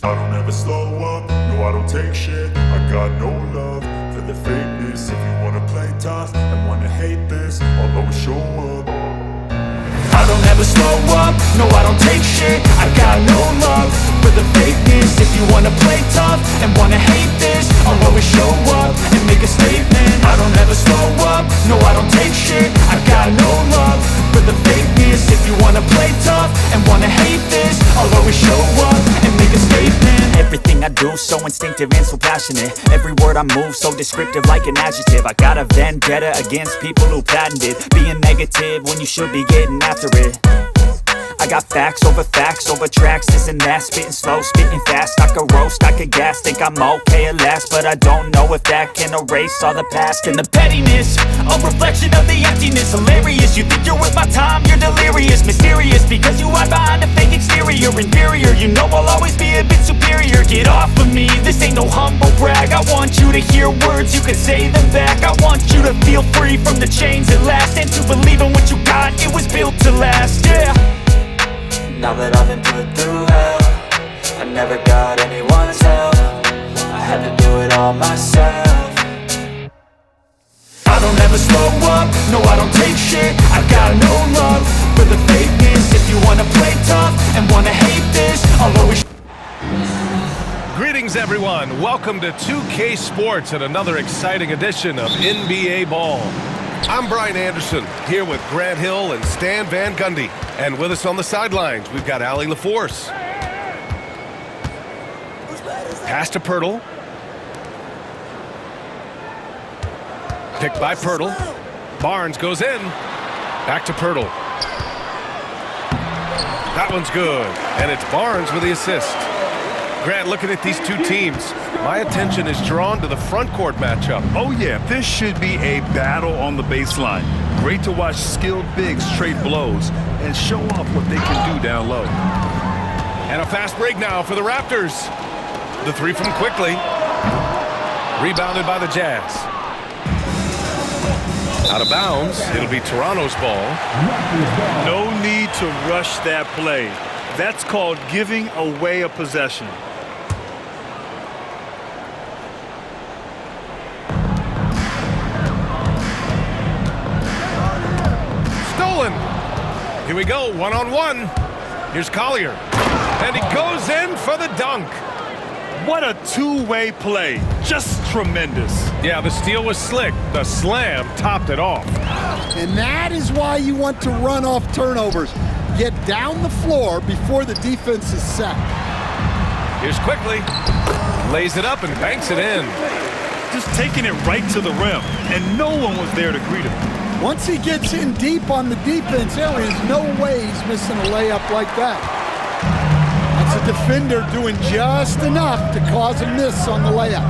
I don't ever slow up, no I don't take shit. I got no love for the fakeness. If you wanna play tough and wanna hate this, I'll always show up. I don't ever slow up, no I don't take shit. I got no love for the fakeness. If you wanna play tough and wanna hate this, I'll always show up and make a statement. I don't ever slow up, no I don't take shit. I got no love for the fakeness. If you wanna play tough and wanna hate this, I'll always show up and make a statement. Everything I do so instinctive and so passionate. Every word I move so descriptive like an adjective. I got a vendetta against people who patented being negative when you should be getting after it. I got facts over tracks, this and that. Spitting slow, spitting fast, I could roast, I could gas. Think I'm okay at last, but I don't know if that can erase all the past. And the pettiness, a reflection of the emptiness. Hilarious, you think you're worth my time, you're delirious. Mysterious, because you hide behind a fake exterior. Inferior, you know I'll always be a bit superior. Get off of me, this ain't no humble brag. I want you to hear words, you can say them back. I want you to feel free from the chains at last, and to believe in what you got, it was built to last, yeah. Now that I've been put through hell, I never got anyone's help. I had to do it all myself. I don't ever slow up, no I don't take shit. I got no love for the fakeness. If you wanna play tough and wanna hate this, I'll always. Greetings everyone, welcome to 2K Sports and another exciting edition of NBA Ball. I'm Brian Anderson, here with Grant Hill and Stan Van Gundy. And with us on the sidelines, we've got Allie LaForce. Pass to Pirtle. Picked by Pirtle. Barnes goes in. Back to Pirtle. That one's good. And it's Barnes with the assist. Grant, looking at these two teams, my attention is drawn to the front court matchup. Oh yeah, this should be a battle on the baseline. Great to watch skilled bigs trade blows and show off what they can do down low. And a fast break now for the Raptors. The three from Quickly. Rebounded by the Jazz. Out of bounds, it'll be Toronto's ball. No need to rush that play. That's called giving away a possession. Stolen. Here we go, one-on-one. Here's Collier. And he goes in for the dunk. What a two-way play. Just tremendous. Yeah, the steal was slick. The slam topped it off. And that is why you want to run off turnovers. Get down the floor before the defense is set. Here's Quickly. Lays it up and banks it in. Just taking it right to the rim, and no one was there to greet him. Once he gets in deep on the defense, there is no way he's missing a layup like that. That's a defender doing just enough to cause a miss on the layup.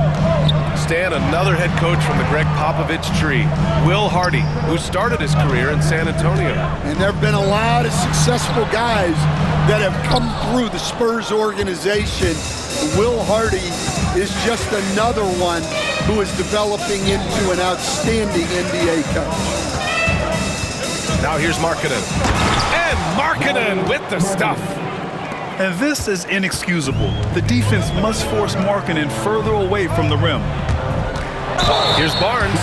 Stan, another head coach from the Greg Popovich tree, Will Hardy, who started his career in San Antonio. And there have been a lot of successful guys that have come through the Spurs organization. Will Hardy is just another one who is developing into an outstanding NBA coach. Now here's Markkanen. And Markkanen with the stuff. And this is inexcusable. The defense must force Markkanen further away from the rim. Here's Barnes.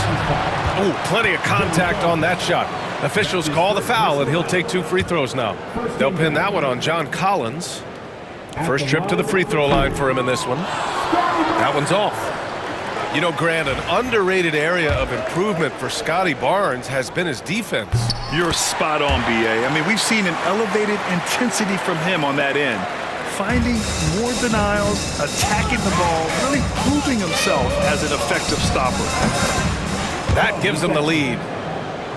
Oh, plenty of contact on that shot. Officials call the foul, and he'll take 2 free throws now. They'll pin that one on John Collins. First trip to the free throw line for him in this one. That one's off. You know, Grant, an underrated area of improvement for Scotty Barnes has been his defense. You're spot on, B.A. I mean, we've seen an elevated intensity from him on that end. Finding more denials, attacking the ball, really proving himself as an effective stopper. That gives him the lead.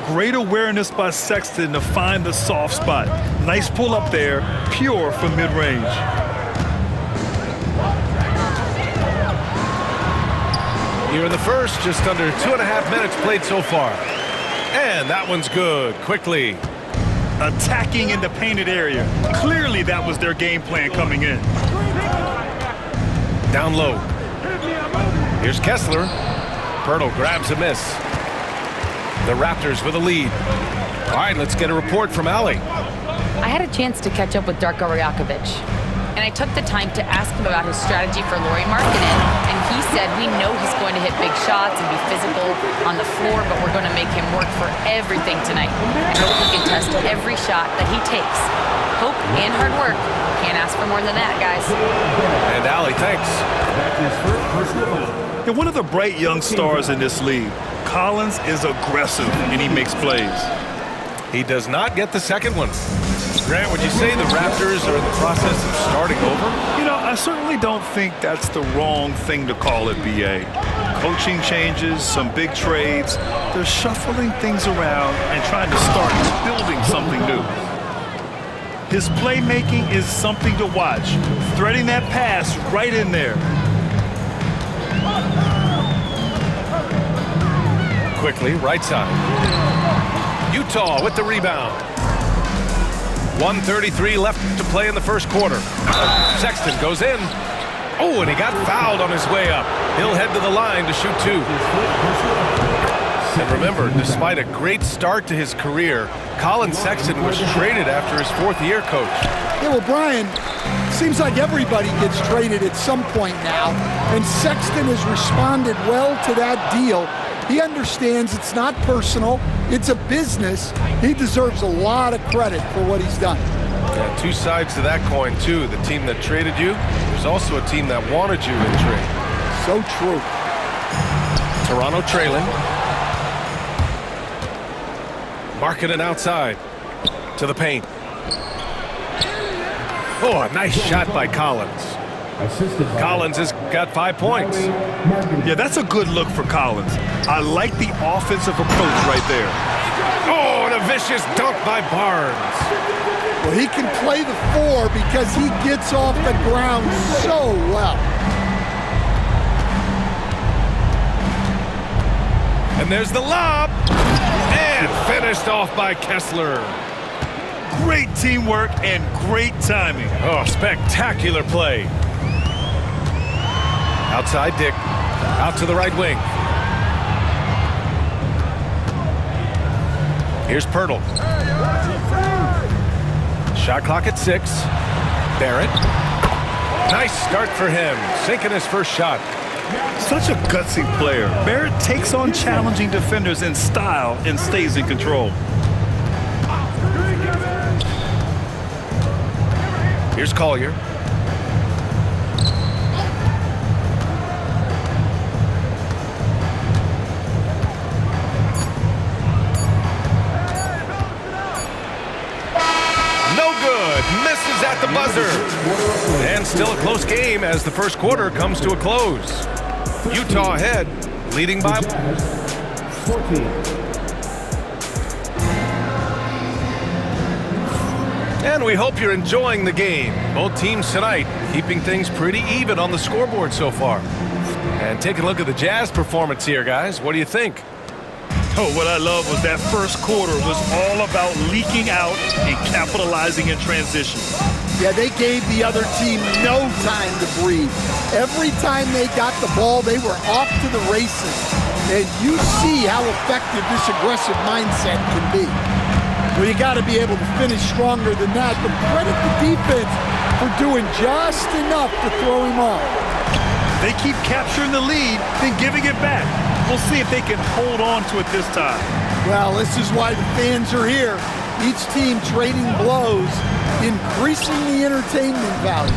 Great awareness by Sexton to find the soft spot. Nice pull up there, pure from mid-range. Here in the first, just under 2.5 minutes played so far. And that one's good, Quickly. Attacking in the painted area. Clearly that was their game plan coming in. Down low. Here's Kessler. Pirtle grabs a miss. The Raptors with a lead. All right, let's get a report from Allie. I had a chance to catch up with Darko Rajakovic. and I took the time to ask him about his strategy for Lauri Markkanen, and he said, we know he's going to hit big shots and be physical on the floor, but we're going to make him work for everything tonight and hope he can test every shot that he takes. Hope and hard work. Can't ask for more than that, guys. And Allie, thanks. Yeah, one of the bright young stars in this league. Collins is aggressive, and he makes plays. He does not get the second one. Grant, would you say the Raptors are in the process of starting over? You know, I certainly don't think that's the wrong thing to call it, B.A. Coaching changes, some big trades. They're shuffling things around and trying to start building something new. His playmaking is something to watch. Threading that pass right in there. Quickly, right side. Utah with the rebound. 1:33 left to play in the first quarter. Sexton goes in. Oh, and he got fouled on his way up. He'll head to the line to shoot two. And remember, despite a great start to his career, Colin Sexton was traded after his fourth year, Coach. Yeah, well, Brian, seems like everybody gets traded at some point now, and Sexton has responded well to that deal. He understands it's not personal, it's a business. He deserves a lot of credit for what he's done. Yeah, two sides to that coin, too. The team that traded you, there's also a team that wanted you in trade. So true. Toronto trailing. Markkanen outside to the paint. Oh, a nice shot by Collins. Collins has got 5 points. Yeah, that's a good look for Collins. I like the offensive approach right there. Oh, and a vicious dunk by Barnes. Well, he can play the four because he gets off the ground so well. And there's the lob. And finished off by Kessler. Great teamwork and great timing. Oh, spectacular play. Outside Dick, out to the right wing. Here's Pirtle. Shot clock at 6. Barrett. Nice start for him, sinking his first shot. Such a gutsy player. Barrett takes on challenging defenders in style and stays in control. Here's Collier. Misses at the buzzer. And still a close game as the first quarter comes to a close. Utah ahead, leading by 14. And we hope you're enjoying the game. Both teams tonight keeping things pretty even on the scoreboard so far. And take a look at the Jazz performance here, guys. What do you think? Oh, what I love was that first quarter was all about leaking out and capitalizing in transition. Yeah, they gave the other team no time to breathe. Every time they got the ball, they were off to the races. And you see how effective this aggressive mindset can be. Well, you got to be able to finish stronger than that, but credit the defense for doing just enough to throw him off. They keep capturing the lead, then giving it back. We'll see if they can hold on to it this time. Well, this is why the fans are here. Each team trading blows, increasing the entertainment value.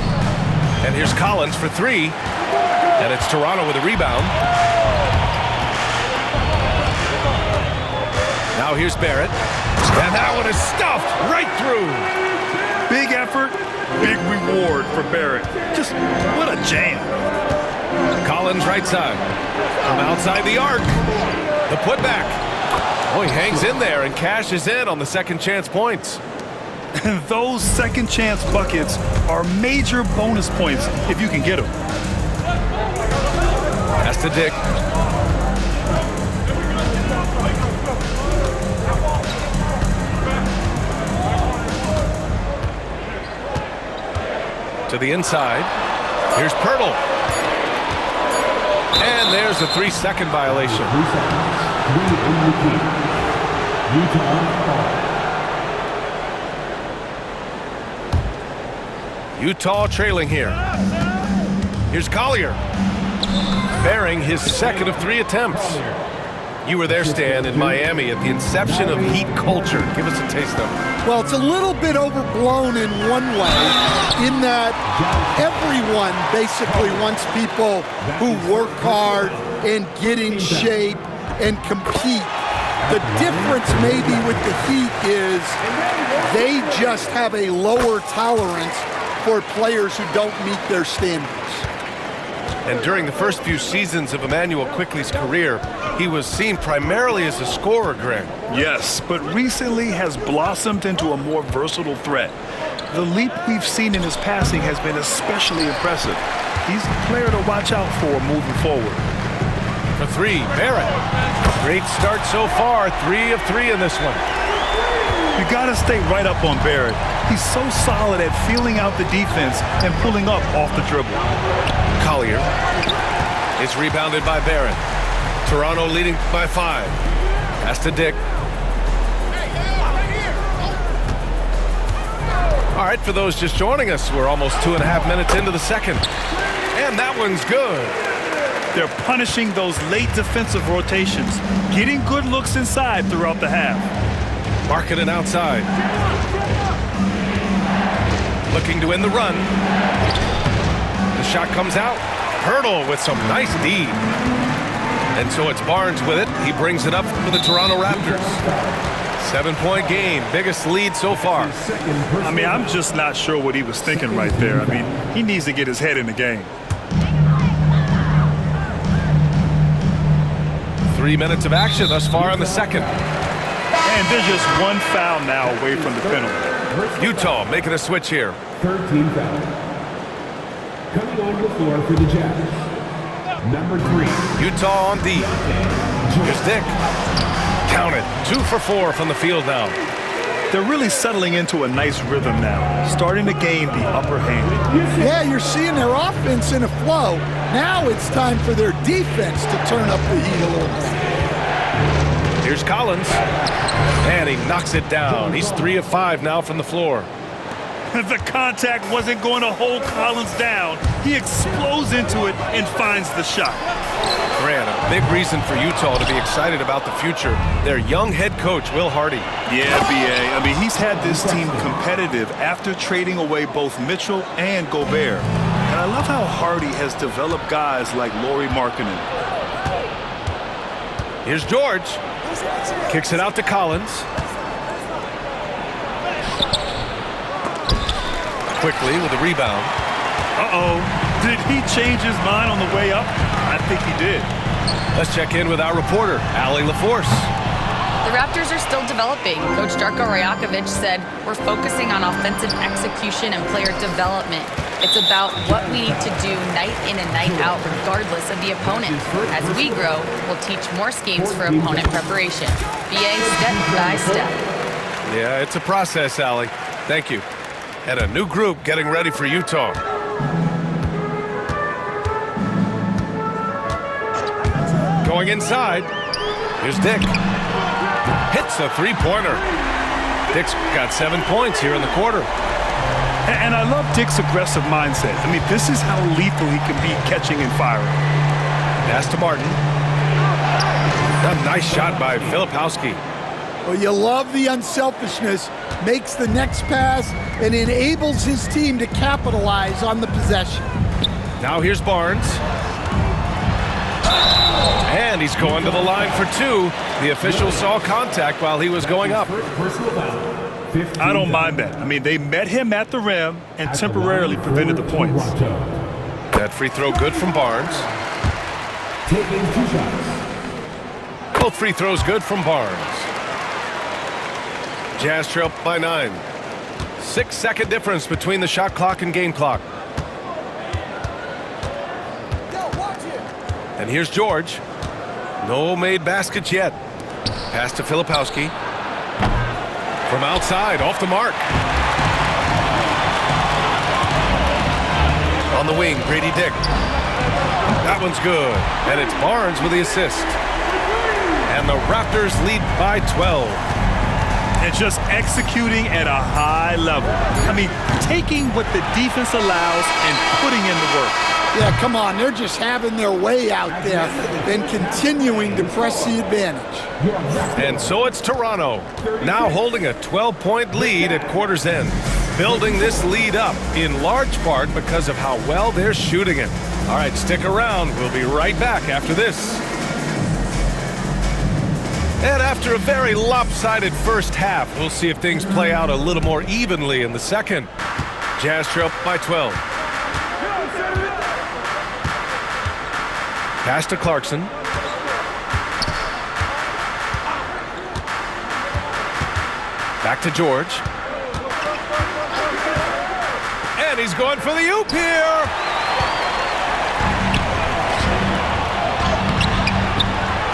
And here's Collins for 3. And it's Toronto with a rebound. Now here's Barrett. And that one is stuffed right through. Big effort, big reward for Barrett. Just what a jam. Collins right side. From outside the arc. The putback. Oh, he hangs in there and cashes in on the second chance points. And those second chance buckets are major bonus points if you can get them. That's to Dick. To the inside. Here's Pirtle. And there's a 3-second violation. Utah trailing here. Here's Collier. Bearing his second of 3 attempts. You were there, Stan, in Miami at the inception of Heat culture. Give us a taste of it. Well, it's a little bit overblown in one way, in that everyone basically wants people who work hard and get in shape and compete. The difference maybe with the Heat is they just have a lower tolerance for players who don't meet their standards. And during the first few seasons of Immanuel Quickley's career, he was seen primarily as a scorer, Greg. Yes, but recently has blossomed into a more versatile threat. The leap we've seen in his passing has been especially impressive. He's a player to watch out for moving forward. For 3, Barrett. Great start so far, 3 of 3 in this one. You gotta stay right up on Barrett. He's so solid at feeling out the defense and pulling up off the dribble. Collier. It's rebounded by Barrett. Toronto leading by 5. Pass to Dick. All right, for those just joining us, we're almost 2.5 minutes into the second. And that one's good. They're punishing those late defensive rotations, getting good looks inside throughout the half. Markkanen outside. Looking to win the run. The shot comes out. Hurdle with some nice D. And so it's Barnes with it. He brings it up for the Toronto Raptors. 7-point game, biggest lead so far. I mean, I'm just not sure what he was thinking right there. I mean, he needs to get his head in the game. 3 minutes of action thus far in the second. And there's just one foul now away from the penalty. Utah making a switch here. 13 foul. Coming on the floor for the Jazz. Number 3. Utah on D. Here's Dick. Counted. 2 for 4 from the field now. They're really settling into a nice rhythm now, starting to gain the upper hand. Yeah, you're seeing their offense in a flow. Now it's time for their defense to turn up the heat a little bit. Here's Collins. And he knocks it down. He's 3 of 5 now from the floor. The contact wasn't going to hold Collins down. He explodes into it and finds the shot. Grant, a big reason for Utah to be excited about the future. Their young head coach, Will Hardy. Yeah, B.A. I mean, he's had this team competitive after trading away both Mitchell and Gobert. And I love how Hardy has developed guys like Lauri Markkanen. Here's George. Kicks it out to Collins. Quickly with a rebound. Uh-oh. Did he change his mind on the way up? I think he did. Let's check in with our reporter, Allie LaForce. The Raptors are still developing. Coach Darko Rajakovic said, we're focusing on offensive execution and player development. It's about what we need to do night in and night out, regardless of the opponent. As we grow, we'll teach more schemes for opponent preparation. BA step by step. Yeah, it's a process, Allie. Thank you. And a new group getting ready for Utah. Going inside. Here's Dick. Hits a three-pointer. Dick's got 7 points here in the quarter. And I love Dick's aggressive mindset. I mean, this is how lethal he can be catching and firing. Pass to Martin. A nice shot by Filipowski. Well, you love the unselfishness, makes the next pass, and enables his team to capitalize on the possession. Now here's Barnes. And he's going to the line for 2. The official saw contact while he was going up. I don't mind that. I mean, they met him at the rim and temporarily prevented the points. That free throw good from Barnes. Taking 2 shots. Both free throws good from Barnes. Jazz trail by 9. 6-second difference between the shot clock and game clock. And here's George. No made baskets yet. Pass to Filipowski. From outside, off the mark. On the wing, Grady Dick. That one's good. And it's Barnes with the assist. And the Raptors lead by 12. and just executing at a high level. I mean, taking what the defense allows and putting in the work. Yeah, come on. They're just having their way out there and continuing to press the advantage. And so it's Toronto, now holding a 12-point lead at quarter's end, building this lead up in large part because of how well they're shooting it. All right, stick around. We'll be right back after this. And after a very lopsided first half, we'll see if things play out a little more evenly in the second. Jazz trail by 12. Pass to Clarkson. Back to George. And he's going for the oop here.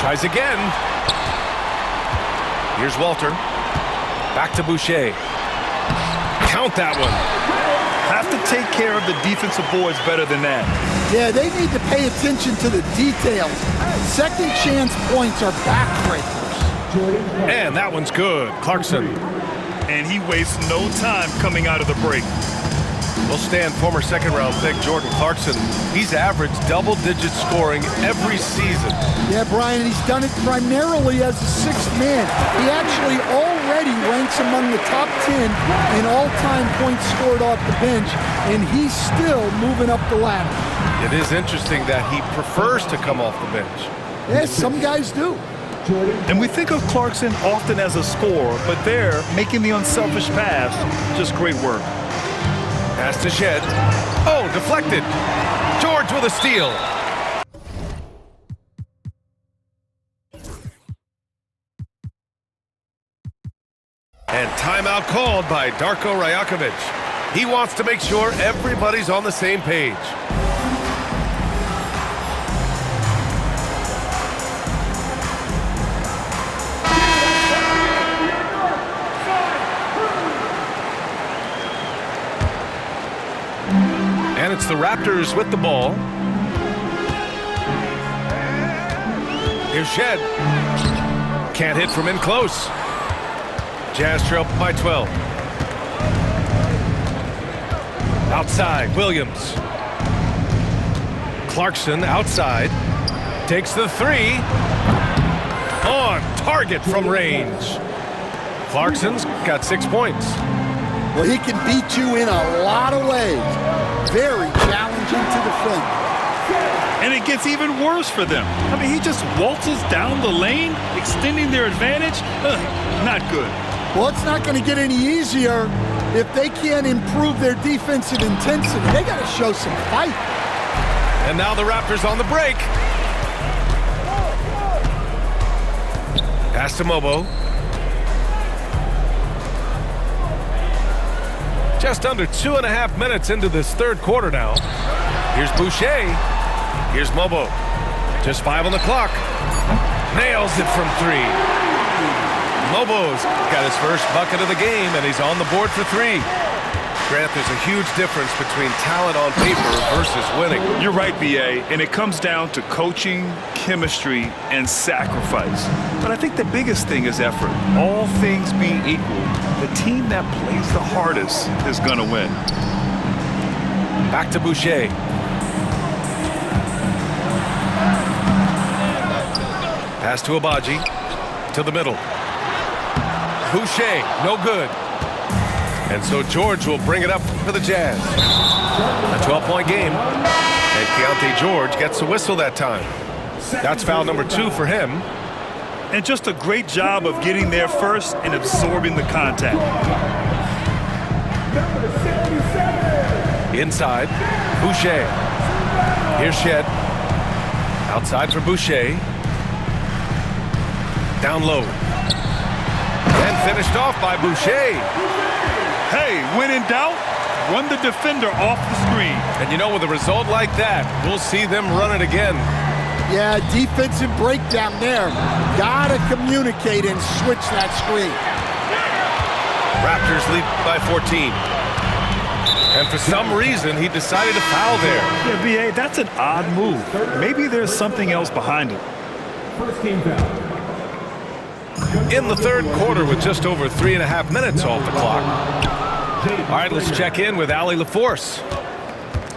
Tries again. Here's Walter. Back to Boucher. Count that one. Have to take care of the defensive boards better than that. Yeah, they need to pay attention to the details. Second chance points are backbreakers. And that one's good. Clarkson. And he wastes no time coming out of the break. We'll stand former second-round pick Jordan Clarkson. He's averaged double-digit scoring every season. Yeah, Brian, he's done it primarily as a sixth man. He actually already ranks among the top 10 in all-time points scored off the bench, and he's still moving up the ladder. It is interesting that he prefers to come off the bench. Yes, some guys do. And we think of Clarkson often as a scorer, but there, making the unselfish pass, just great work. Pass to Shed. Oh, deflected. George with a steal. And timeout called by Darko Rajakovic. He wants to make sure everybody's on the same page. And it's the Raptors with the ball. Here's Shed. Can't hit from in close. Jazz trail by 12. Outside, Williams. Clarkson outside. Takes the three. On target from range. Clarkson's got 6 points. Well, he can beat you in a lot of ways. Very challenging to defend. And it gets even worse for them. I mean, he just waltzes down the lane, extending their advantage. Not good. Well, it's not going to get any easier if they can't improve their defensive intensity. They got to show some fight. And now the Raptors on the break. Pass to Mobo. Just under 2.5 minutes into this third quarter now. Here's Boucher. Here's Mobo. Just 5 on the clock. Nails it from 3. Mobo's got his first bucket of the game, and he's on the board for 3. Grant, there's a huge difference between talent on paper versus winning. You're right, B.A., and it comes down to coaching, chemistry, and sacrifice. But I think the biggest thing is effort. All things being equal, the team that plays the hardest is going to win. Back to Boucher. Pass to Abaji. To the middle. Boucher, no good. And so George will bring it up for the Jazz. A 12-point game. And Keontae George gets a whistle that time. That's foul number 2 for him. And just a great job of getting there first and absorbing the contact. Inside, Boucher. Here's Shed. Outside for Boucher. Down low. And finished off by Boucher. Hey, when in doubt, run the defender off the screen. And you know, with a result like that, we'll see them run it again. Yeah, defensive breakdown there. Gotta communicate and switch that screen. Raptors lead by 14. And for some reason, he decided to foul there. Yeah, B.A., that's an odd move. Maybe there's something else behind it. First team foul. in the third quarter with just over 3.5 minutes off the clock. All right, let's check in with Allie LaForce.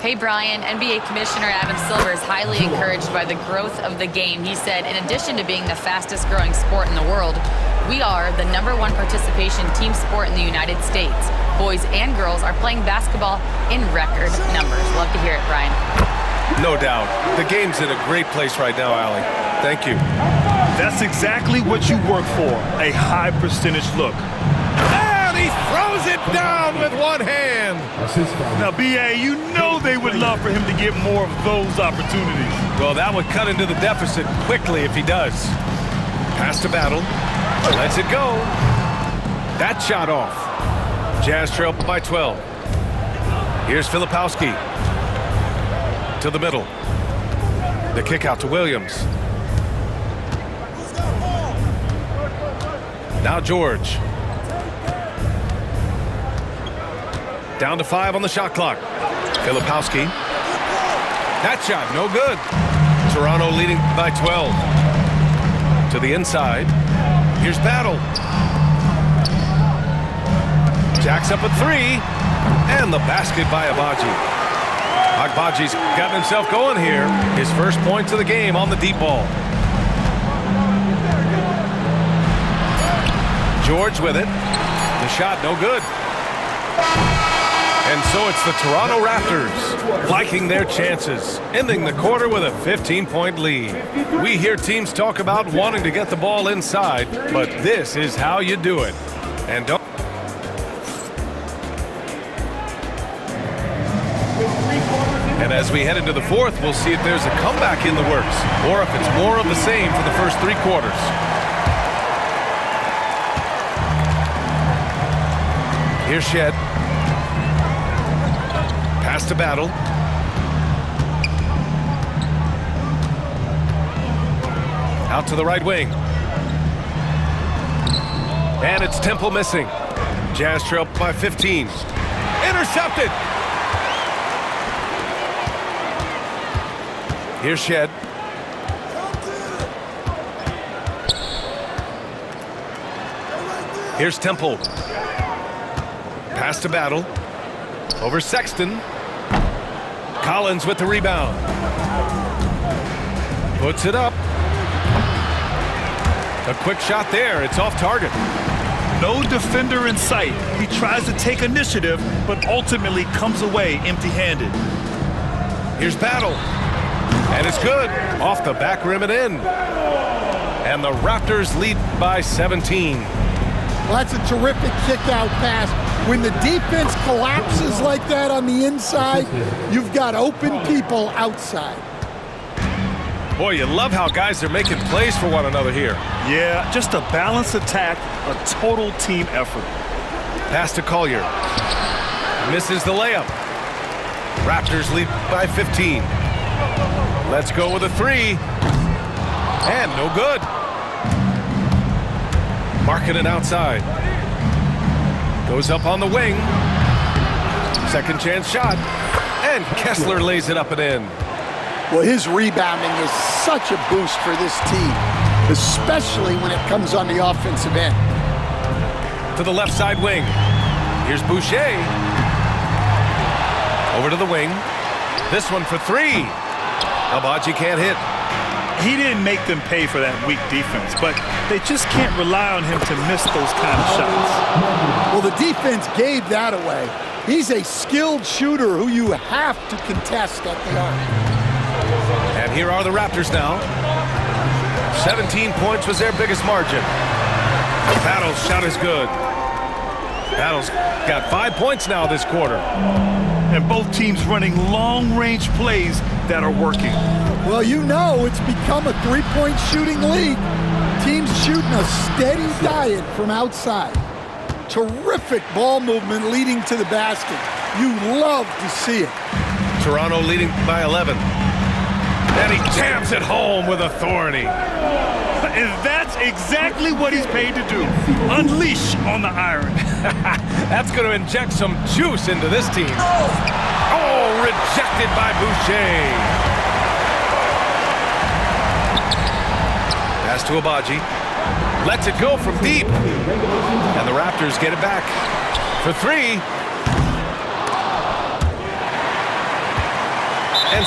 Hey, Brian. NBA Commissioner Adam Silver is highly encouraged by the growth of the game. He said, in addition to being the fastest growing sport in the world, we are the #1 participation team sport in the United States. Boys and girls are playing basketball in record numbers. Love to hear it, Brian. No doubt. The game's in a great place right now, Allie. Thank you. That's exactly what you work for, a high percentage look. And he throws it down with one hand. Now, B.A., you know they would love for him to get more of those opportunities. Well, that would cut into the deficit quickly if he does. Pass to Battle. Lets it go. That shot off. Jazz trail by 12. Here's Filipowski. To the middle. The kick out to Williams. Now George. Down to 5 on the shot clock. Filipowski. That shot, no good. Toronto leading by 12. To the inside. Here's Battle. Jacks up a 3. And the basket by Agbaji. Agbaji's got himself going here. His first points of the game on the deep ball. George with it. The shot, no good. And so it's the Toronto Raptors liking their chances, ending the quarter with a 15-point lead. We hear teams talk about wanting to get the ball inside, but this is how you do it. And don't. And as we head into the fourth, we'll see if there's a comeback in the works, or if it's more of the same for the first 3 quarters. Here's Shed. Pass to Battle. Out to the right wing. And it's Temple missing. Jazz trail by 15. Intercepted. Here's Shed. Here's Temple. Pass to Battle. Over Sexton. Collins with the rebound. Puts it up. A quick shot there. It's off target. No defender in sight. He tries to take initiative, but ultimately comes away empty-handed. Here's Battle. And it's good. Off the back rim and in. And the Raptors lead by 17. Well, that's a terrific kick-out pass. When the defense collapses like that on the inside, you've got open people outside. Boy, you love how guys are making plays for one another here. Yeah, just a balanced attack, a total team effort. Pass to Collier. Misses the layup. Raptors lead by 15. Let's go with a 3. And no good. Markkanen outside. Goes up on the wing. Second chance shot. And Kessler lays it up and in. Well, his rebounding is such a boost for this team, especially when it comes on the offensive end. To the left side wing. Here's Boucher. Over to the wing. This one for 3. Agbaji can't hit. He didn't make them pay for that weak defense, but they just can't rely on him to miss those kind of shots. Well, the defense gave that away. He's a skilled shooter who you have to contest at the arc. And here are the Raptors now. 17 points was their biggest margin. Battle's shot is good. Battle's got 5 points now this quarter. And both teams running long-range plays that are working. Well, you know it's become a three-point shooting league. Teams shooting a steady diet from outside. Terrific ball movement leading to the basket. You love to see it. Toronto leading by 11. And he jams it home with authority. And that's exactly what he's paid to do. Unleash on the iron. That's going to inject some juice into this team. Oh, rejected by Boucher. Pass to Agbaji. Lets it go from deep. And the Raptors get it back for 3. And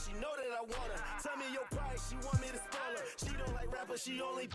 she know that I want her. Tell me your price, she want me to spoil her. She don't like rappers, she only